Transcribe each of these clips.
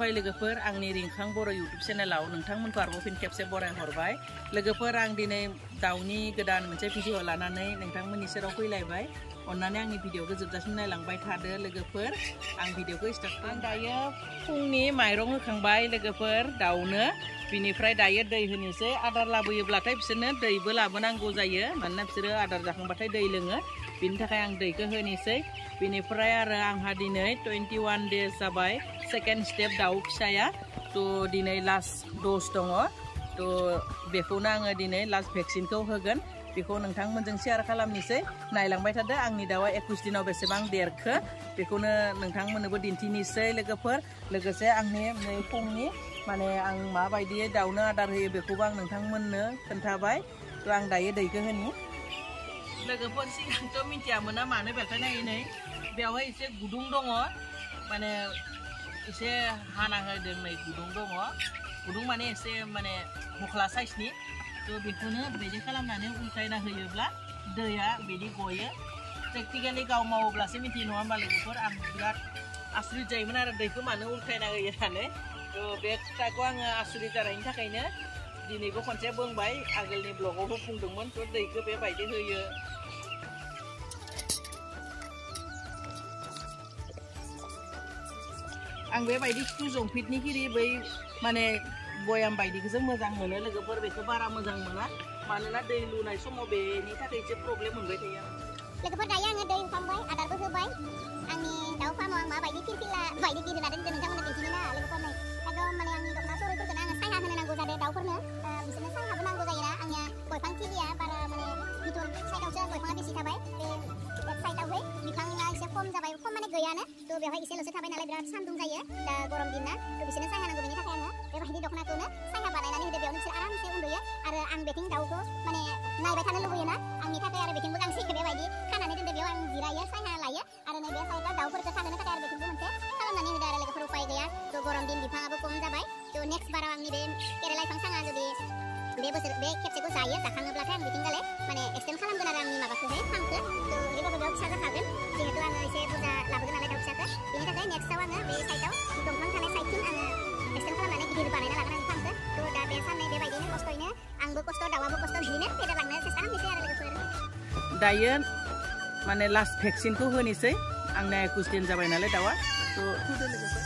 खुलुमबाय लोगोफोर आंनि रिंखां बर' YouTube चेनेलाव नोंथांमोनखौ आरोबाव फिन खेबसे बराय हरबाय लोगोफोर आं दिनै दाउनि गोदान मोनसे भिडिअ लानानै नोंथांमोननि सेराव फैलायबाय अन्नानै आंनि भिडिअखौ जोबजासिम नायलांबाय थादो लोगोफोर आं भिडिअखौ स्टार्ट खालाम दायो फुंनि माइरं होखांबाय लोगोफोर दाउनो बिनिफ्राय दायो दै होनोसै आदार लाबोयोब्लाथाय बिसोरनो दैबो लाबोनांगौ जायो मानोना बिसोरो आदार जाखांबाथाय दै लोङो बिनि थाखाय आं दैखौ होनोसै बिनिफ्राय आरो आंहा दिनै 21 डेज जाबाय सेकेंड स्टेप दाउ फिसाया तो दिनै लास्ट दस दङ तो बेखौनो आङो दिनै लास्ट भेक्सिनखौ होगोन बेखौ नोंथांमोनजों शेयार खालामनोसै नायलांबाय थादो आंनि दाउआ 21 दिनाव बेसेबां देरखो बेखौनो नोंथांमोननोबो दिन्थिनोसै लोगोफोर लोगोसे आंनि नै फुंनि माने आं माबायदियै दाउनो आदार होयो बेखौबो आं नोंथांमोननो खोन्थाबाय तो आं दायो दैखौ होनि लोगोफोर सिगांथ' मिथियामोन ना मानो बेलथायनाय नै बेवहाय एसे गुदुं दङ माने एसे हाना होदोंनाय गुदुं दङ गुदुं माने एसे माने मख्ला साइजनि तो बेखौनो बिदि खालामनानै उल्टायना होयोब्ला दैया बिदि गयो प्रेक्टिकेलि गाव मावोब्लासो मिथियो नङा होमबा लोगोफोर आं बिराद आसरित जायोमोन आरो दैखौ मानो उल्टायना होयो होननानै तो बे खोथाखौ आङो आसरित जानायनि थाखायनो दिनैबो खनसे बुंबाय आगोलनि ब्लगावबो बुंदोंमोन तो दैखौ बेबायदि होयो आं बेबायदि जंफिटनि खिरि बै माने बयाम बायदिखौसो मोजां मोनो लोगोफोर बेखौ बारा मोजां मोना मानोना दै लुनाय समाव बेनि थाखाय एसे प्रब्लेम मोनबाय थायो लोगोफोर दायो आङो दै होखांबाय आदारबो होबाय आंनि दाउ फार्माव आं माबायदि फिरफिला बायदि गिदिर होना दोनदों नोंथांमोननो दिन्थिनो ना लोगोफोर नै एकदम माने आंनि दख'ना सरायफोरखौनो आङो साया होनो नांगौ जादों दाउफोरनो बिसोरनो सायाबो नांगौ जायोना आंनिया गयफां थिलिया बारा माने भितर साइडआवसो गयफाङा बेसि थाबाय बे साइडआवहाय बिफाङा एसे खम जाबाय खम माने गैयानो तो बेवहाय एसेल'सो थाबाय नालाय बिराद सान्दुं जायो दा गरम दिन ना तो बिसोरनो साया नांगौ बेनि थाखाय आङो बेबायदि दख'नाखौनो साया बानायनानै होदो बेयावनो बिसोर आरामसे उन्दुयो आरो आं बेथिं दाउखौ माने नायबाय थानो लुबैयो ना आंनि थाखाय आरो बेथिंबो गांसे बेबायदि खानानै दोनदो बेयाव आं जिरायो साया लायो आरो नैबे साइडआव दाउफोरखौ थानो थाखाय आरो बेथिंबो मोनसे खालामनानै होदो आरो लोगोफोर उपाय गैया तो गरम दिन बिफाङाबो खम जाबाय तो नेक्स्ट बाराव आंनि बे केरेला बिफां साङा जुदि बे बोसोर बे खेबसेखौ जायो जाखाङोब्लाथाय आं बिथिंगाले माने एक्सटेन्ड खालामगोन आरो आंनि माबाखौहाय फार्मखौ तो ओरैबाबो बेयाव फिसा जाखागोन जिहेतु आङो एसे बुरजा लाबोगोन नालाय दाउ फिसाखौ बेनि थाखाय नेक्स्टआव आङो बे साइडआव दंफां थानाय साइडथिं आङो एक्सटेन्ड खालामनानै गिदिर बानायना लागोन आंनि फार्मखौ तो दा बे साननै बेबायदिनो खस्थ'यैनो आंबो खस्थ' दाउआबो खस्थ' बिदिनो फेदेरलांनो सेस्था खालामनोसै आरो लोगोफोर दायो माने लास्ट भेक्सिनखौ होनोसै आंना 21 दिन जाबाय नालाय दाउआ तो होदो लोगोफोर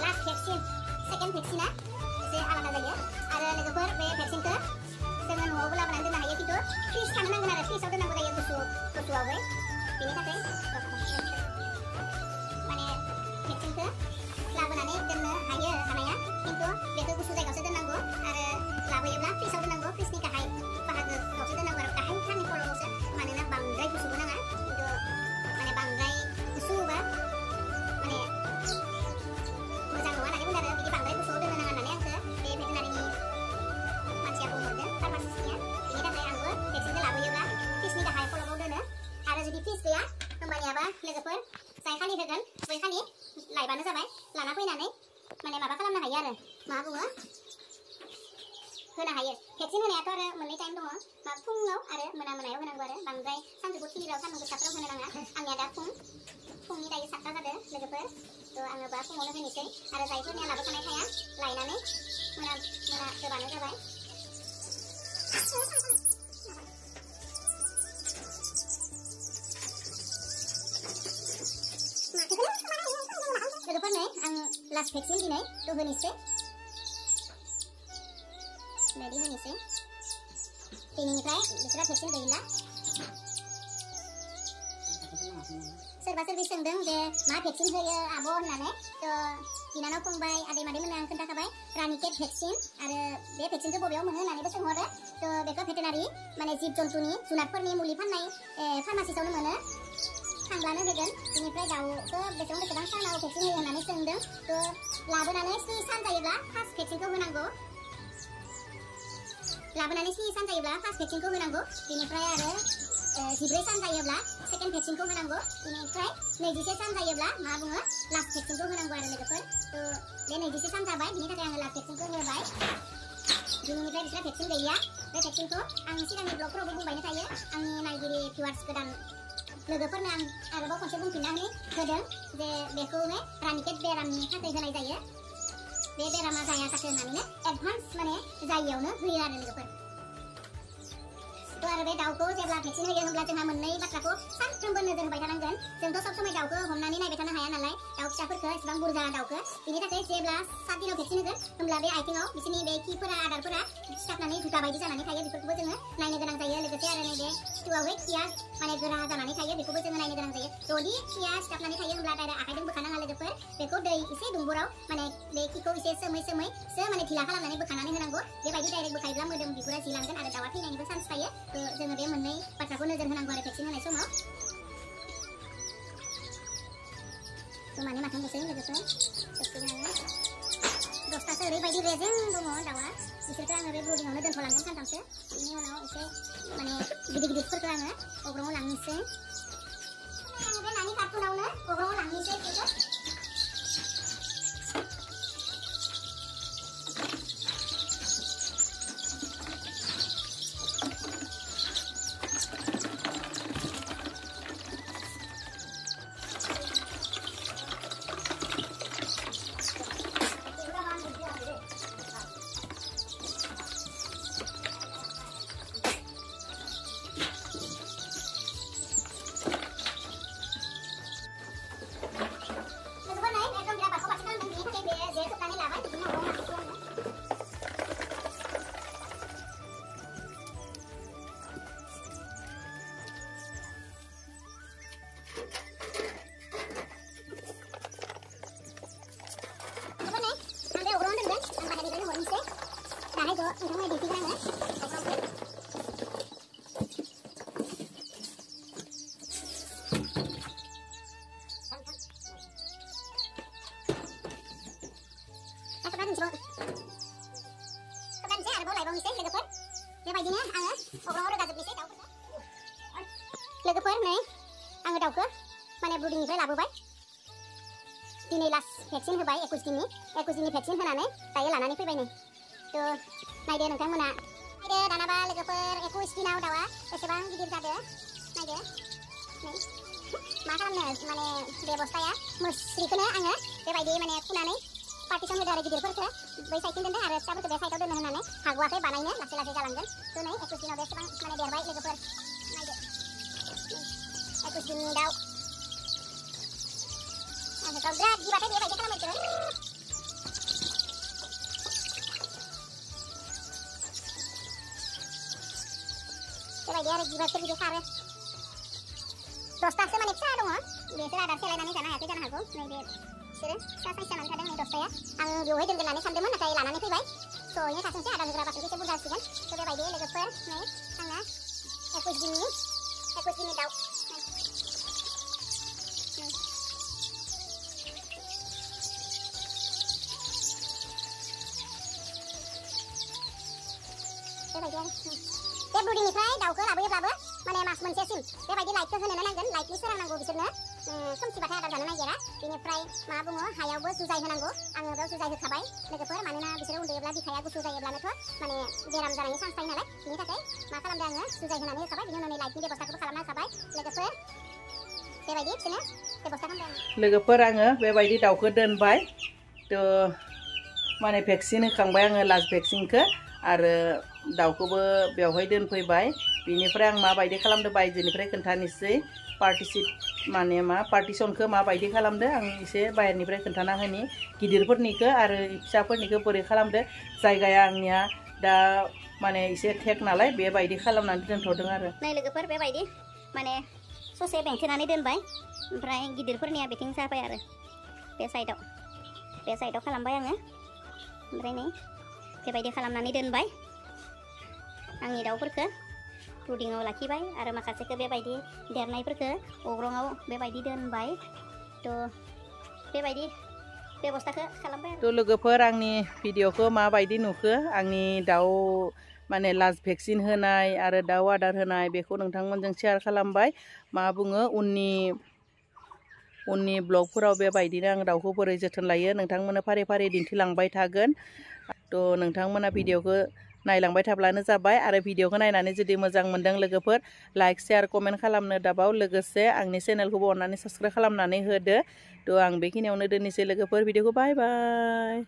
लास्ट भेक्सिन सेकेंड भेक्सिना एसे आलादा जायो आरो लोगोफोर बे भेक्सिनखौ जोङो न'आवबो लाबोनानै दोननो हायो खिन्थु फ्रिज थानो नांगोन आरो फ्रिजआव दोननांगौ जायो गुसुआवहाय बेनि थाखाय माने भेक्सिनखौ लाबोनानै दोननो हायो हानाया खिन्थु बेखौ गुसु जायगायावसो दोननांगौ आरो लाबोयोब्ला फ्रिजआव दोननांगौ फ्रिजनि गाहाय बाहागोआवसो दोननांगौ आरो गाहाय थारनि खर'आवसो मानोना बांद्राय गुसुबो नाङा खिन्थु माने बांद्राय गुसुबा माने मोजां नङा होननानै बुंदों आरो बिदि बांद्राय गुसुआव दोननो नाङा होननानै आंखौ बे भेटेनारिनि मानसिया बुंहरदों फार्मासिस्टनिया बेनि थाखाय आंबो भेक्सिनखौ लाबोयोब्ला फ्रिजनि गाहाय खर'आव दोनो आरो जुदि फ्रिज गैया होमबानियाबा लोगोफोर जाय खालि होगोन बै खालि लायबानो जाबाय लाना फैनानै माने माबा खालामनो हायो आरो मा बुङो होनो हायो भेक्सिन होनायाथ' आरो मोननै टाइम दङ मा फुङाव आरो मोनायाव होनांगौ आरो बांद्राय सानजौफु थिराव सान्दुं गोसाफ्राव होनो नाङा आंनिया दा फुंनि दायो 7टा जादों लोगोफोर थ' आङो बा फुङावनो होनोसै आरो जायफोरनिया लाबोखानाय थाया लायनानै मोना होबानो जाबाय लोगोफोर नै आं लास्ट भेक्सिन दिनै थ' होनोसै बायदि होनोसै दिनैनिफ्राय बिसोरा भेक्सिन गैला सोरबा सोरबि सोंदों जे मा भेक्सिन होयो आब' होननानै थ' बिनानाव फंबाय आदै मादैमोननो आं खोन्थाखाबाय रानिकेट भेक्सिन आरो बे भेक्सिनखौ बबेयाव मोनो होननानैबो सोंहरो थ' बेखौ भेटेनारि माने जिब जन्थुनि जुनारफोरनि मुलि फाननाय फार्मासिसावनो मोनो थांब्लानो होगोन बेनिफ्राय दाउखौ बेसेबां सानाव भेक्सिन होयो होननानै सोंदों थ' लाबोनानै 7 सान जायोब्ला फार्स्ट भेक्सिनखौ होनांगौ लाबोनानै 7 सान जायोब्ला फार्स्ट भेक्सिनखौ होनांगौ बेनिफ्राय आरो 14 सान जायोब्ला सेकेन्ड भेक्सिनखौ होनांगौ बेनिफ्राय 21 सान जायोब्ला मा बुङो लास्ट भेक्सिनखौ होनांगौ आरो लोगोफोर थ' बे 21 सान जाबाय बिनि थाखाय आङो लास्ट भेक्सिनखौ होबाय दिनैनिफ्राय बिसोरा भेक्सिन गैया बे भेक्सिनखौ आं सिगांनि ब्लगफोरावबो बुंबायनो थायो आंनि नायगिरि भिउवार्स गोदान लोगोफोरनो आं आरोबाव खनसे बुंफिनना होदों जे बेखौहाय रानिकेट बेरामनि थाखाय होनाय जायो बे बेरामा जाया जाथों होननानैनो एडभान्स माने जायियावनो होयो आरो लोगोफोर थ' आरो बे दाउखौ जेब्ला भेक्सिन होयो होमब्ला जोंहा मोननै बाथ्राखौ सानफ्रोमबो नोजोर होबाय थानांगोन जोंथ' सब समय दाउखौ हमनानै नायबाय थानो हाया नालाय दाउ फिसाफोरखौ एसेबां बुरजा दाउखौ बिनि थाखाय जेब्ला 7 दिनाव भेक्सिन होगोन होमब्ला बे आथिङाव बिसोरनि बे खिफोरा आदारफोरा सिथाबनानै जुथा बायदि जानानै थायो बेफोरखौबो जोङो नायनो गोनां जायो लोगोसे आरो नैबे खिथुआवहाय खिया माने गोरा जानानै थायो बेखौबो जोङो नायनो गोनां जायो जुदि खिया सिथाबनानै थायो होमब्ला डाइरेक्ट आखाइजों बोखानाङा लोगोफोर बेखौ दै एसे दुंबुराव माने बे खिखौ एसे सोमैसो माने ढिला खालामनानै बोखानानै होनांगौ बेबायदि डाइरेक्ट बोखायोब्ला मोदोम बिगुरा जिलांगोन आरो दाउआ थैनायनिबो चान्स थायो थ' जोङो बे मोननै बाथ्राखौ नोजोर होनांगौ आरो भेक्सिन होनाय समाव थ' माने माथाम बोसोर लोगोफोर दसतासो ओरैबायदि रेजें दङ दाउआ बिसोरखौ आङो बे ब्रुडिंआवनो दोनथ'लांगोन सानथामसो बिनि उनाव एसे माने गिदिरफोरखौ आङो अग्रङाव लांनोसै आङो बे नानि कार्टुनावनो अग्रङाव लांनोसै बेखौ लोगोफोर नै आङो दाउखौ माने ब्रुडिंनिफ्राय लाबोबाय दिनै लास्ट भेक्सिन होबाय 21 दिननि भेक्सिन होनानै दायो लानानै फैबाय नै थ' नायदो नोंथांमोना नायदो दानाबा लोगोफोर 21 दिनाव दाउआ बेसेबां गिदिर जादो नायदो नै मा खालामनो माने बेबस्थाया मुस्रिखौनो आङो बेबायदि माने फुनानै पार्टिसन होदो आरो गिदिरफोरखौ बै साइडथिं दोनदो आरो फिसाफोरखौ बे साइडआव दोननो होननानै हागवाखै बानायनो लासै जालांगोन थ' नै 21 दिनाव बेसेबां माने देरबाय लोगोफोर नायदो 21 दिननि दाउ आङो गाव बिराद गिबाथाय बेबायदि खालामो बेबायदि आरो गिबाफोर बिदि खारो 10तासो माने फिसा दङ बेसोर आदार सेलायनानै जानो हायाखै जानो हागौ नैबे बिसोरो फिसा साइज जानानै थादों नै 10ताया आं बेवहाय दोनगोन होननानै सानदोंमोन नाथाय लानानै फैबाय ज'यैनो थाथोंसै आदार होग्रा बाथौखौ एसे बुरजा होसिगोन थ' बेबायदि लोगोफोर नै आंना 21 दिननि दाउ बेबायदि आरो बे ब्रुडिंनिफ्राय दाउखौ लाबोयोब्लाबो माने मास मोनसेसिम बेबायदि लाइटखौ होनो नांगोन लाइटनि सोरां नांगौ बिसोरनो खोमसिबाथाय आदार जानो नागिरा बेनिफ्राय मा बुङो हायावबो जुजाय होनांगौ आङो बेयाव जुजाय होखाबाय लोगोफोर मानोना बिसोरो उन्दुयोब्ला बिखाया गुसु जायोब्लानोथ' माने बेराम जानायनि चान्स थायो नालाय बिनि थाखाय मा खालामदों आङो जुजाय होनानै होखाबाय बिनि उनाव लाइटनि बेबस्थाखौबो खालामना होखाबाय लोगोफोर बेबायदि बिदिनो बेबस्था खालामदों लोगोफोर आङो बेबायदि दाउखौ दोनबाय थ' माने भेक्सिन होखांबाय आङो लास्ट भेक्सिनखौ आरो दाउखौबो बेवहाय दोनफैबाय बिनिफ्राय आं माबायदि खालामदों बायजोनिफ्राय खोन्थानोसै पार्टिसनखौ माबायदि खालामदों आं एसे बाहेरनिफ्राय खोन्थाना होनि गिदिरफोरनिखौ आरो फिसाफोरनिखौ बोरै खालामदो जायगाया आंनिया दा माने एसे थेक नालाय बेबायदि खालामनानै दोनथ'दों आरो नै लोगोफोर बेबायदि माने ससे बेंथेनानै दोनबाय ओमफ्राय गिदिरफोरनिया बेथिं जाबाय आरो बे साइडआव खालामबाय आङो ओमफ्राय नै बेबायदि खालामनानै दोनबाय आंनि दाउफोरखौ ब्रुडिंआव लाखिबाय आरो माखासेखौ बेबायदि देरनायफोरखौ अग्रङाव बेबायदि दोनबाय थ' बेबायदि बेबस्थाखौ खालामबाय थ' लोगोफोर आंनि भिडिअखौ माबायदि नुखो आंनि दाउ माने लास्ट भेक्सिन होनाय आरो दाउ आदार होनाय बेखौ नोंथांमोनजों शेयार खालामबाय मा बुङो उननि ब्लगफोराव बेबायदिनो आं दाउखौ बोरै जोथोन लायो नोंथांमोननो फारि फारि दिन्थिलांबाय थागोन थ' नोंथांमोना भिडिअखौ नायलांबाय थाब्लानो जाबाय आरो भिडिअखौ नायनानै जुदि मोजां मोनदों लोगोफोर लाइक शेयार कमेन्ट खालामनो दाबाव लोगोसे आंनि चेनेलखौबो अननानै साबस्क्राइब खालामनानै होदो थ' आं बेखिनियावनो दोननोसै लोगोफोर भिडिअखौ बाय बाय।